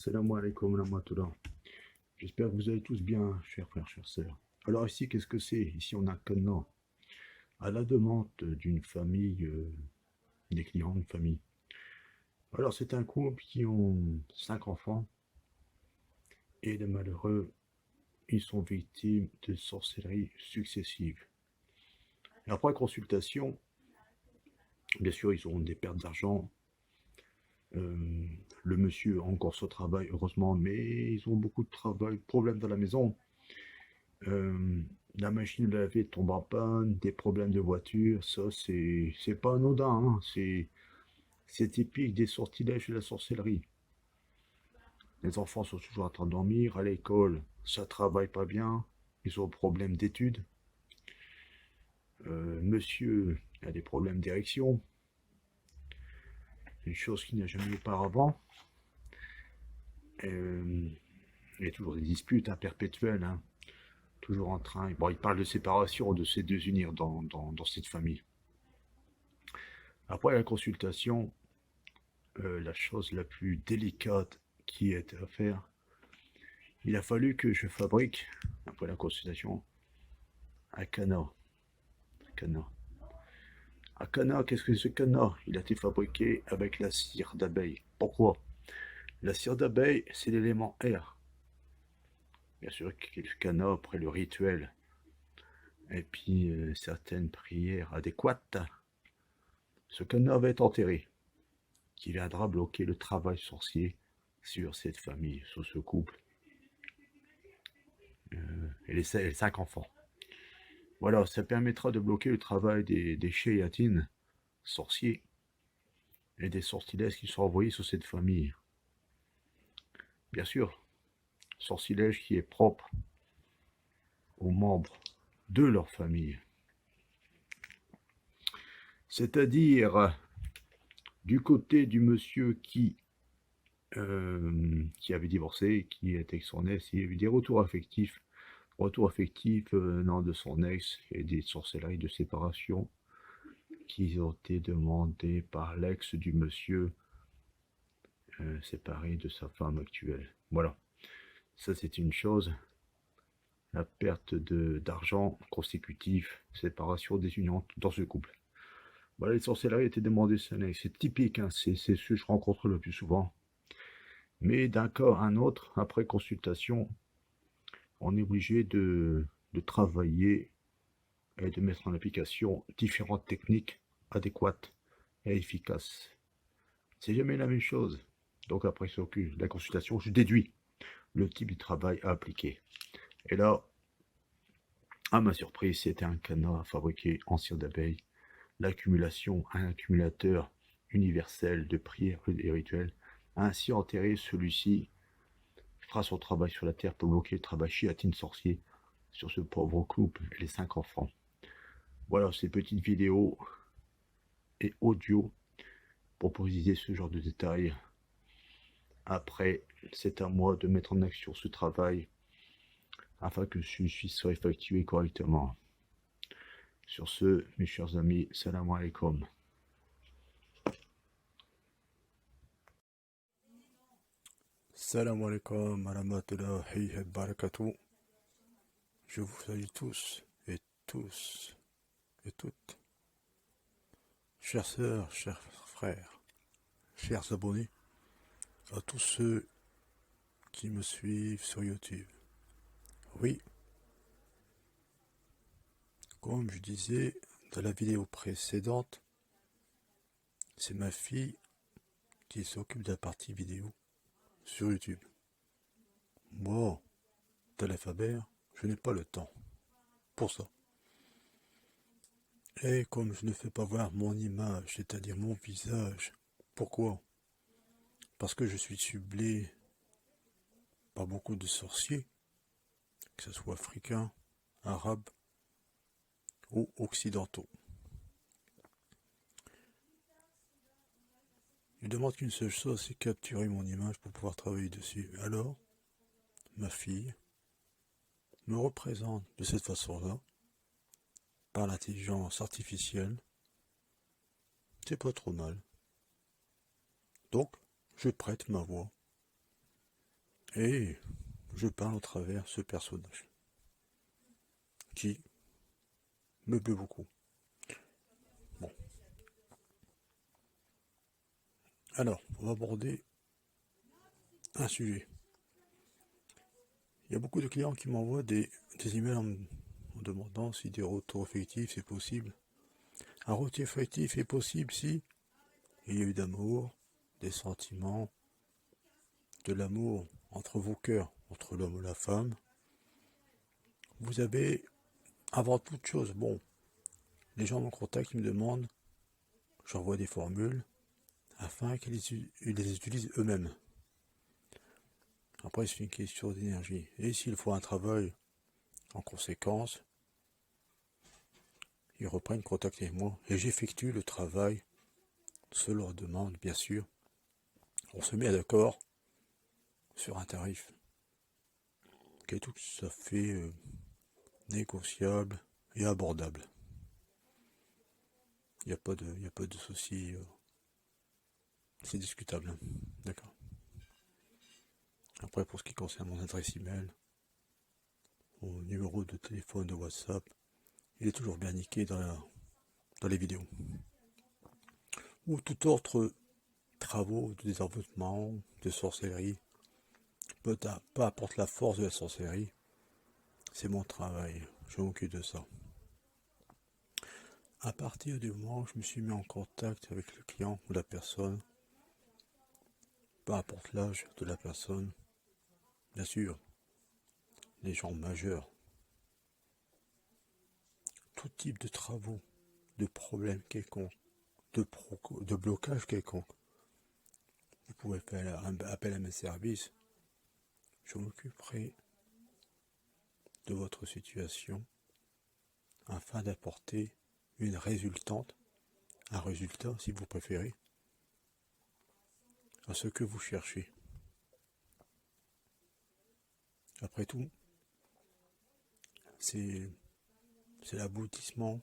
Salam alaikum wa rahmatullah. J'espère que vous allez tous bien, chers frères, chères sœurs. Alors ici, qu'est-ce que c'est? Ici, on a Canaan, à la demande d'une famille, des clients, une famille. Alors c'est un couple qui ont 5 enfants et les malheureux, ils sont victimes de sorcellerie successives. Et après consultation, bien sûr, ils auront des pertes d'argent. Euh, le monsieur a encore son travail, heureusement, mais ils ont beaucoup de travail, problèmes dans la maison. Euh, la machine de laver tombe en panne, des problèmes de voiture, ça c'est pas anodin, hein, c'est typique des sortilèges de la sorcellerie. Les enfants sont toujours en train de dormir, à l'école ça travaille pas bien, ils ont des problèmes d'études. Monsieur a des problèmes d'érection, une chose qu'il n'y a jamais eu auparavant. Il y a toujours des disputes perpétuelles, hein, toujours en train. Bon, il parle de séparation de ces deux unir dans cette famille. Après la consultation, la chose la plus délicate qui est à faire, il a fallu que je fabrique, après la consultation, un canard. Un canard. Un canard, qu'est-ce que c'est ce canard? Il a été fabriqué avec la cire d'abeille. Pourquoi? La cire d'abeille, c'est l'élément air. Bien sûr, le canard, après le rituel, et puis certaines prières adéquates, ce canard va être enterré, qui viendra bloquer le travail sorcier sur cette famille, sur ce couple, et les 5 enfants. Voilà, ça permettra de bloquer le travail des chéatines sorciers et des sortilèges qui sont envoyés sur cette famille. Bien sûr, sortilège qui est propre aux membres de leur famille. C'est-à-dire du côté du monsieur qui avait divorcé, qui était avec son ex, il y a eu des retours affectifs venant de son ex et des sorcelleries de séparation qui ont été demandées par l'ex du monsieur séparé de sa femme actuelle. Voilà, ça c'est une chose. La perte d'argent consécutive, séparation des unions dans ce couple. Voilà, les sorcelleries étaient demandées, c'est typique, hein, c'est ce que je rencontre le plus souvent. Mais d'un cas à un autre, après consultation, on est obligé de travailler et de mettre en application différentes techniques adéquates et efficaces. C'est jamais la même chose. Donc après la consultation, je déduis le type de travail à appliquer. Et là, à ma surprise, c'était un canard fabriqué en cire d'abeille. L'accumulation, un accumulateur universel de prières et rituels. Ainsi enterré, celui-ci fera son travail sur la terre pour bloquer le travail chiatine sorcier sur ce pauvre couple et les 5 enfants. Voilà ces petites vidéos et audio pour préciser ce genre de détails. Après, c'est à moi de mettre en action ce travail afin que celui-ci soit effectué correctement. Sur ce, mes chers amis, salam alaikum. Salam alaikum wa rahmatullahi wa barakatuh. Je vous salue tous et toutes, chères sœurs, chers frères, chers abonnés, à tous ceux qui me suivent sur YouTube. Oui, comme je disais dans la vidéo précédente, c'est ma fille qui s'occupe de la partie vidéo sur YouTube. Moi, tel alphabet, je n'ai pas le temps pour ça. Et comme je ne fais pas voir mon image, c'est-à-dire mon visage, pourquoi? Parce que je suis ciblé par beaucoup de sorciers, que ce soit africains, arabes ou occidentaux. Ils demandent qu'une seule chose, c'est capturer mon image pour pouvoir travailler dessus. Alors, ma fille me représente de cette façon-là, par l'intelligence artificielle. C'est pas trop mal. Donc, je prête ma voix Et je parle au travers ce personnage qui me plaît beaucoup. Bon. Alors, on va aborder un sujet. Il y a beaucoup de clients qui m'envoient des emails en demandant si des retours effectifs c'est possible. Un retour effectif est possible si il y a eu d'amour, des sentiments, de l'amour entre vos cœurs, entre l'homme et la femme. Vous avez, avant toute chose, bon, les gens me contactent, ils me demandent, j'envoie des formules afin qu'ils les utilisent eux-mêmes. Après, c'est une question d'énergie. Et s'il faut un travail en conséquence, ils reprennent contact avec moi et j'effectue le travail selon leur demande, bien sûr. On se met d'accord sur un tarif qui est tout à fait négociable et abordable. Il n'y a pas de souci. C'est discutable. Hein. D'accord. Après, pour ce qui concerne mon adresse email, mon numéro de téléphone de WhatsApp, il est toujours bien indiqué dans les vidéos. Ou tout autre travaux de désenvoûtement, de sorcellerie, peu importe la force de la sorcellerie, c'est mon travail, je m'occupe de ça. À partir du moment où je me suis mis en contact avec le client ou la personne, peu importe l'âge de la personne, bien sûr, les gens majeurs, tout type de travaux, de problèmes quelconques, de blocage quelconque, vous pouvez faire appel à mes services, je m'occuperai de votre situation afin d'apporter une résultante, un résultat si vous préférez, à ce que vous cherchez. Après tout, c'est l'aboutissement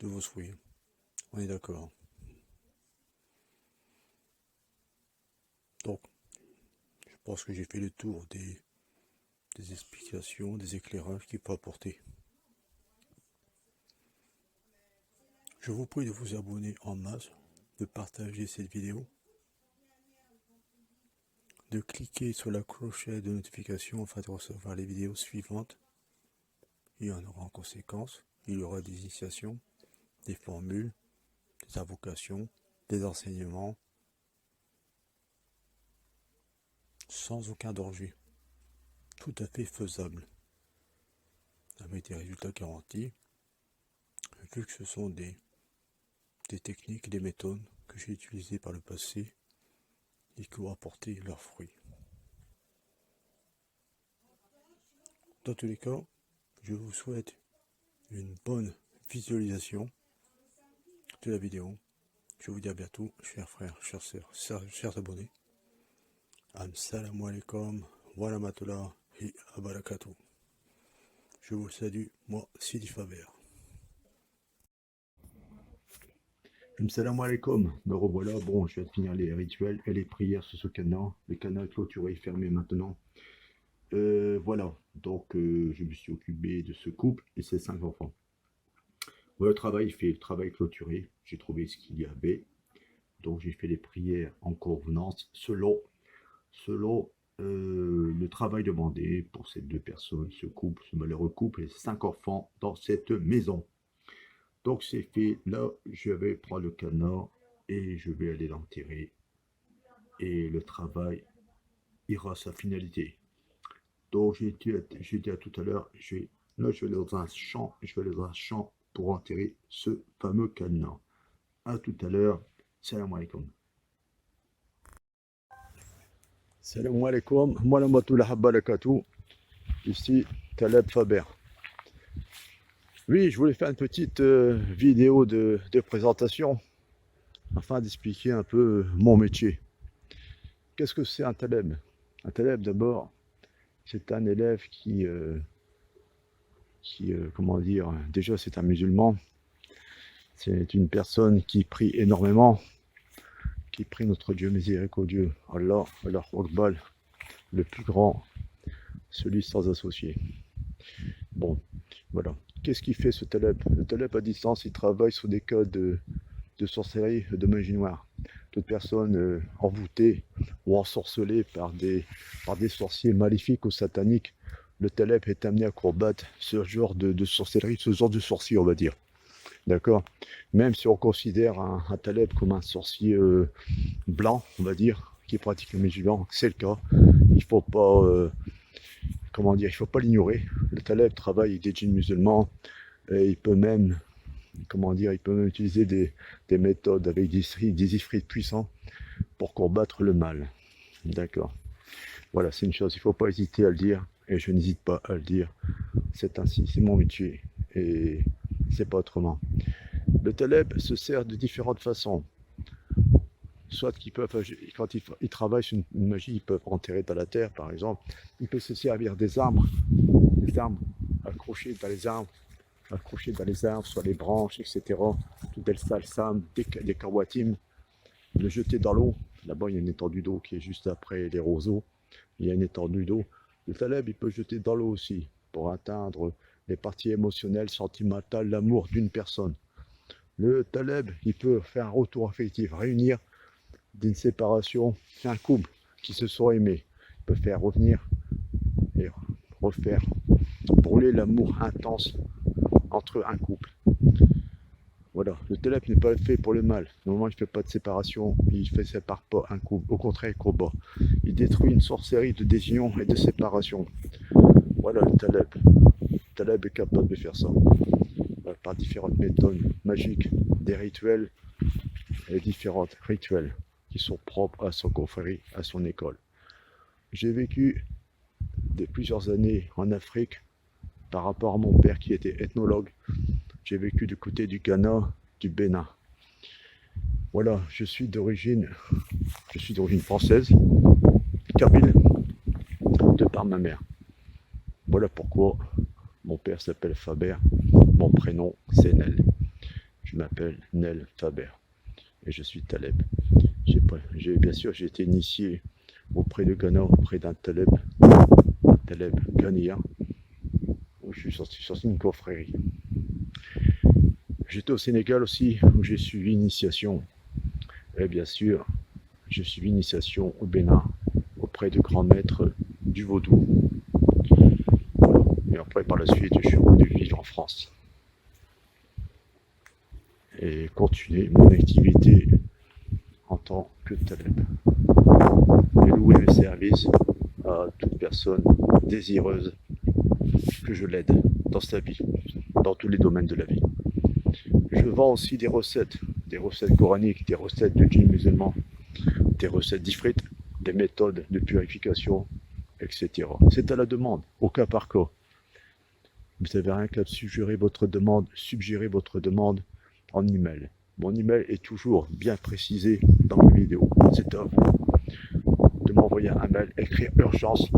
de vos souhaits. On est d'accord. Donc, je pense que j'ai fait le tour des explications, des éclairages qu'il faut apporter. Je vous prie de vous abonner en masse, de partager cette vidéo, de cliquer sur la clochette de notification afin de recevoir les vidéos suivantes. Il y en aura en conséquence. Il y aura des initiations, des formules, des invocations, des enseignements, sans aucun danger. Tout à fait faisable, avec des résultats garantis, vu que ce sont des techniques, des méthodes que j'ai utilisées par le passé et qui ont apporté leurs fruits. Dans tous les cas, je vous souhaite une bonne visualisation de la vidéo. Je vous dis à bientôt, chers frères, chères sœurs, chers abonnés. Assalamu alaikum wa rahmatullahi wa barakatuh. Je vous salue, moi, Sidi Faber. Salam alaikum, me revoilà. Bon, je viens de finir les rituels et les prières sur ce canal. Le canal clôturé, fermé maintenant. Voilà, donc je me suis occupé de ce couple et ses 5 enfants. Voilà, le travail fait, le travail clôturé. J'ai trouvé ce qu'il y avait. Donc j'ai fait les prières en convenance selon le travail demandé pour ces 2 personnes, ce couple, ce malheureux couple et 5 enfants dans cette maison. Donc c'est fait, là je vais prendre le canard et je vais aller l'enterrer et le travail ira à sa finalité. Donc j'ai dit à tout à l'heure, là je vais aller dans un champ, pour enterrer ce fameux canard. À tout à l'heure, salam alaikum. Salam alaikum, wa rahmatullahi wa barakatuh. Ici Taleb Faber. Oui, je voulais faire une petite vidéo de présentation afin d'expliquer un peu mon métier. Qu'est-ce que c'est un taleb? Un taleb, d'abord, c'est un élève qui comment dire, déjà c'est un musulman, c'est une personne qui prie énormément, qui prie notre Dieu miséricordieux, Allah, Allah Akbar, le plus grand, celui sans associé. Bon, voilà. Qu'est-ce qu'il fait ce taleb? Le taleb à distance, il travaille sur des cas de sorcellerie, de magie noire. Toute personne envoûtée ou ensorcelée par des sorciers maléfiques ou sataniques, le taleb est amené à combattre ce genre de sorcellerie, ce genre de sorcier, on va dire. D'accord? Même si on considère un taleb comme un sorcier blanc, on va dire, qui pratique le musulman, c'est le cas. Il faut pas, comment dire, il faut pas l'ignorer. Le taleb travaille avec des djinns musulmans et il peut même, comment dire, il peut même utiliser des méthodes avec des ifrits puissants pour combattre le mal. D'accord? Voilà, c'est une chose, il ne faut pas hésiter à le dire, et je n'hésite pas à le dire. C'est ainsi, c'est mon métier, et c'est pas autrement. Le taleb se sert de différentes façons. Soit qu'ils peuvent, quand ils travaillent sur une magie, ils peuvent enterrer dans la terre, par exemple. Il peut se servir des arbres accrochés dans les arbres, soit les branches, etc. Tout des salsam, des kawatim, le jeter dans l'eau. Là-bas, il y a une étendue d'eau qui est juste après les roseaux. Il y a une étendue d'eau. Le taleb, il peut jeter dans l'eau aussi pour atteindre les parties émotionnelles, sentimentales, l'amour d'une personne. Le taleb, il peut faire un retour affectif, réunir d'une séparation, un couple qui se sont aimés. Il peut faire revenir et refaire brûler l'amour intense entre un couple. Voilà, le taleb n'est pas fait pour le mal. Normalement, il ne fait pas de séparation, il ne sépare pas un couple. Au contraire, il combat. Il détruit une sorcellerie de désunion et de séparation. Voilà le taleb. Le taleb est capable de faire ça. Par différentes méthodes magiques, des rituels et différents rituels qui sont propres à son confrérie, à son école. J'ai vécu plusieurs années en Afrique par rapport à mon père qui était ethnologue. J'ai vécu du côté du Ghana, du Bénin. Voilà, je suis d'origine française, kabyle, de par ma mère. Voilà pourquoi mon père s'appelle Faber, mon prénom c'est Nel. Je m'appelle Nel Faber et je suis taleb. Bien sûr, j'ai été initié auprès de Ghana, auprès d'un taleb ghanéen, où je suis sorti d'une confrérie. J'étais au Sénégal aussi, où j'ai suivi initiation. Et bien sûr, j'ai suivi initiation au Bénin, auprès de grands maîtres du vaudou. Voilà. Et après, par la suite, je suis revenu vivre en France. Et continuer mon activité en tant que taleb. Et louer mes services à toute personne désireuse que je l'aide dans sa vie, dans tous les domaines de la vie. Je vends aussi des recettes coraniques, des recettes de djinns musulmans, des recettes d'ifrit, des méthodes de purification, etc. C'est à la demande, au cas par cas. Vous n'avez rien qu'à suggérer votre demande en email. Mon email est toujours bien précisé dans mes vidéos. C'est à vous de m'envoyer un mail, écrire urgence,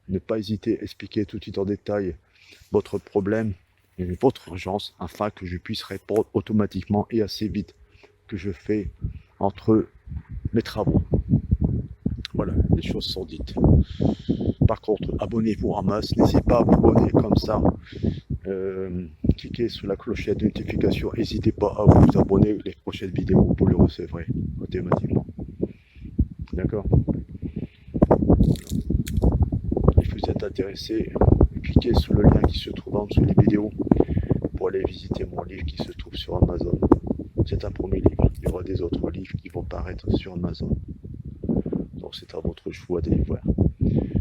ne pas hésiter à expliquer tout de suite en détail votre problème et votre urgence afin que je puisse répondre automatiquement et assez vite que je fais entre mes travaux. Voilà, les choses sont dites. Par contre, abonnez-vous en masse, n'hésitez pas à vous abonner comme ça. Cliquez sur la clochette de notification, n'hésitez pas à vous abonner, les prochaines vidéos vous les recevrez automatiquement. D'accord? Si vous êtes intéressé, cliquez sur le lien qui se trouve en dessous des vidéos pour aller visiter mon livre qui se trouve sur Amazon. C'est un premier livre, il y aura des autres livres qui vont paraître sur Amazon. Donc c'est à votre choix d'aller voir.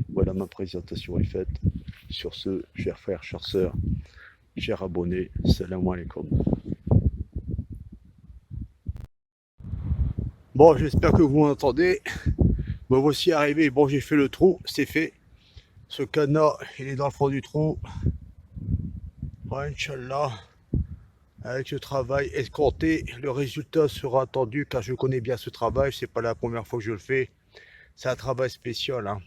Voilà, ma présentation est faite. Sur ce, chers frères, chères sœurs, chers abonnés, salam alaikum. Bon, j'espère que vous m'entendez. Me voici arrivé. Bon, j'ai fait le trou, c'est fait. Ce cadenas, il est dans le fond du trou. Ouais, Inch'Allah. Avec ce travail escompté, le résultat sera attendu car je connais bien ce travail. C'est pas la première fois que je le fais. C'est un travail spécial, hein.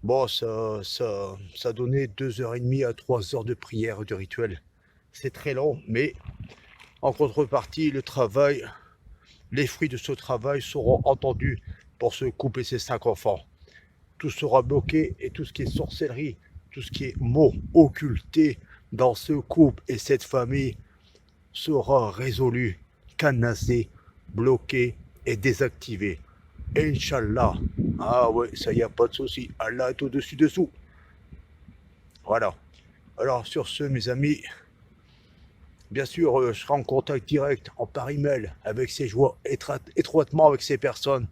Bon, ça donnait 2h30 à 3 heures de prière, de rituel. C'est très long, mais en contrepartie, le travail Les fruits de ce travail seront entendus pour ce couple et ses 5 enfants. Tout sera bloqué et tout ce qui est sorcellerie, tout ce qui est mots occultés dans ce couple et cette famille sera résolu, canassé, bloqué et désactivé. Inch'Allah. Ah ouais, ça y a pas de souci. Allah est au-dessus dessous. Voilà. Alors sur ce, mes amis, bien sûr, je serai en contact direct, par email, avec ces joueurs, étroitement avec ces personnes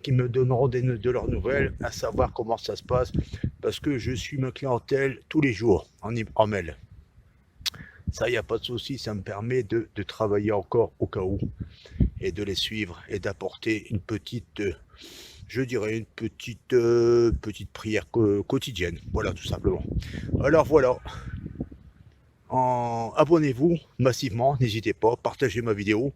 qui me donneront de leurs nouvelles, à savoir comment ça se passe, parce que je suis ma clientèle tous les jours en mail. Ça, il n'y a pas de souci, ça me permet de travailler encore au cas où, et de les suivre, et d'apporter une petite, je dirais, une petite prière quotidienne. Voilà, tout simplement. Alors voilà. Abonnez-vous massivement, n'hésitez pas, partagez ma vidéo.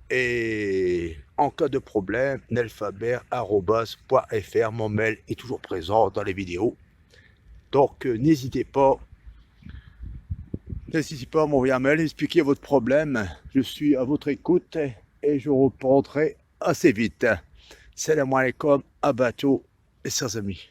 Et en cas de problème, nelfaber@.fr, mon mail est toujours présent dans les vidéos. Donc n'hésitez pas à m'envoyer un mail, expliquer votre problème. Je suis à votre écoute et je répondrai assez vite. Salam alaikum, à bientôt, mes chers amis.